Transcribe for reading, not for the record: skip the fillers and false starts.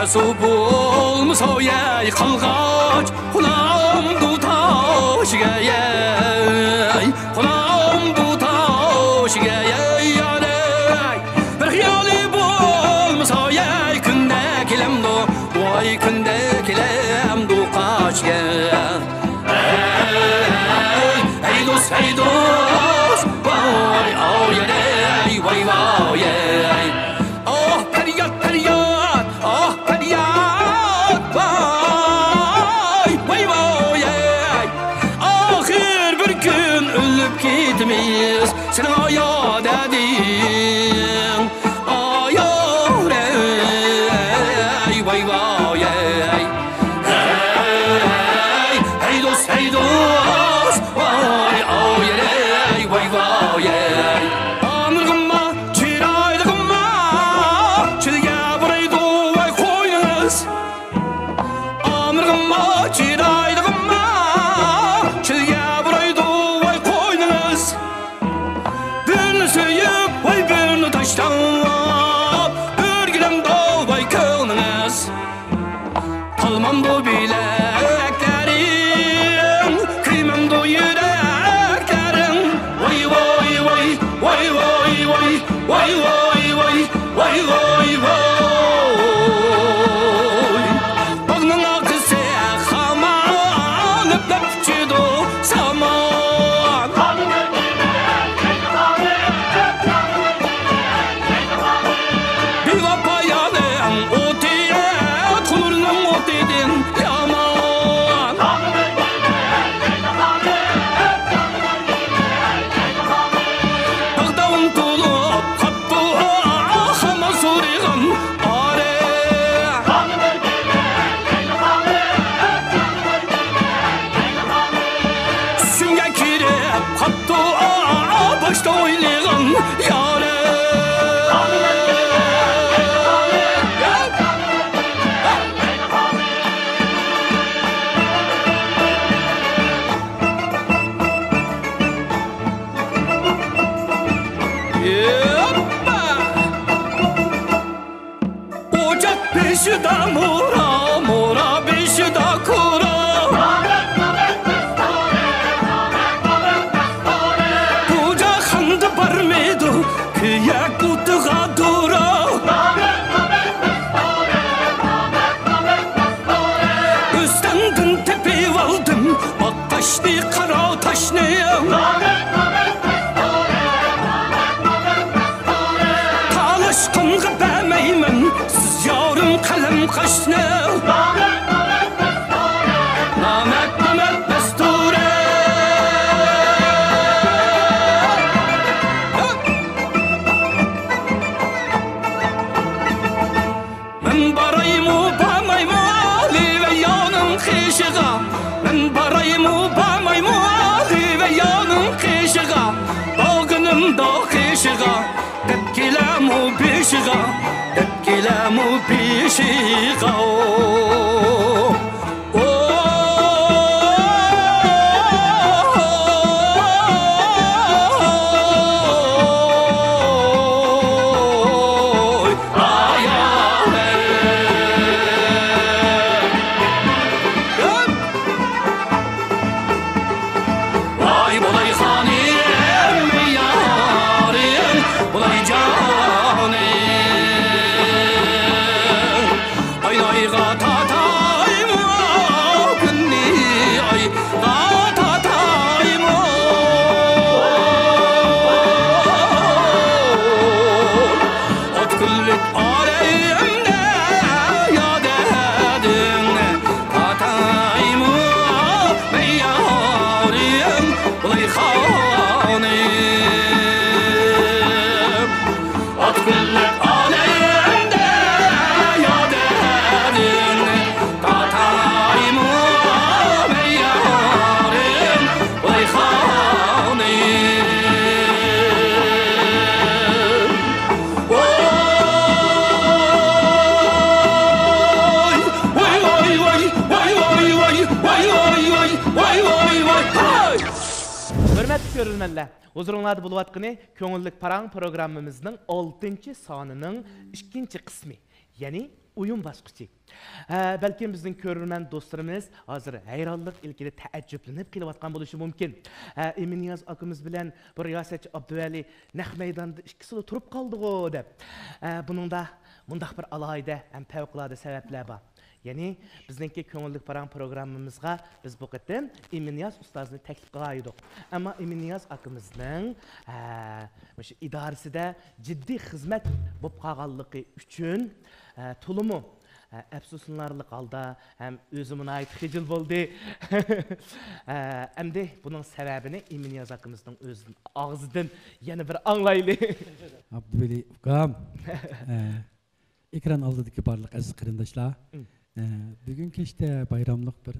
su bulmasa yay qalğaç Xulamdu taşıga yay Xulamdu taşıga yay Bir xiyali bulmasa yay Künde kilemdu Vay künde kilemdu qaçga Hey dost Vay oh yay Vay vay yay Oh feryat Oh feryat Vay vay vay yay Ahir bir gün ölüp gitmeyiz Seni ayad edin Ayad ey Vay vay yay Hey dost Vay oh yay Vay vay yay Anırgınma çiraydıgınma Çilge buraydı vay koynunuz Anırgınma çiraydıgınma Çilge buraydı vay koynunuz Birini söyüp vay birini taştan Ürgülemde vay könünüz Kalmamdı bileklerim Kıymamdı yüreklerim Vay vay vay Vay vay vay Vay vay vay Vay vay vay Bağının akısı xaman Öpçüdü saman Bir vapayanın otiye Tulurunun otidin yaman Bağdağın tulup kaptı Xama suriğin are Sünger kirip kaptı Başta oylığın yare Ocak beşida mura Mura beşida kura Buca xandı barmedu Kıyak utığa dura Üstendin tepeyi aldım Bak taşlı kara taşlı Talaşkınğı bəmeymen Siz yarım kalem kaşlı Namet besture Men barayımı bamayma Ve yanım kışığa Men barayımı bamayma Ve yanım kışığa Bağınımda kışığa Tepkilemu pişiğa Tepkilemu pişiğa Vay bolay hanim yarim Bolay canim Ay gatatayım günni Ay gatatayım Ot küllit aleyhimde yad edin Katayım yarim Bolay hanim Ot küllit aleyhimde yad edin Katayım yarim Bolay hanim Vay vay vay Vay vay vay Vay vay vay Vay vay vay Vay Hürmetli görürmenler, huzurunlarda bulup atqını Köngüllük Paran programımızın 6. sanının 2. kısmı. Yani oyun basqıçı. Belki bizden körürmen dostlarımız hazır hayranlık ilgili teəccüblenip kelyapkan buluşı mümkün. Emin Niyaz akımız bilen bu riyasetçi Abdüveli naq meydanda ikisi turup kaldı o dep. Bunun da mundaq bir alayda hem fevqulade sebepler var. Yani bizdeki köngüllük paran programımızga biz bu qitim Emin Niyaz ustazını teklif qılaydık. Ama Emin Niyaz akımızın idaresinde ciddi hizmet bop qalğanlığı üçün tulumu əfsuslarlıq halda hem özümün ait xicil boldu. Hem de bunun sebebini Emin Niyaz akımızın özünün ağzıdan yeni bir anlaylı. Abdüveli ukam, ekran aldıdaki barlıq aziz qarindaşlar. Bugün keşte bayramlık bir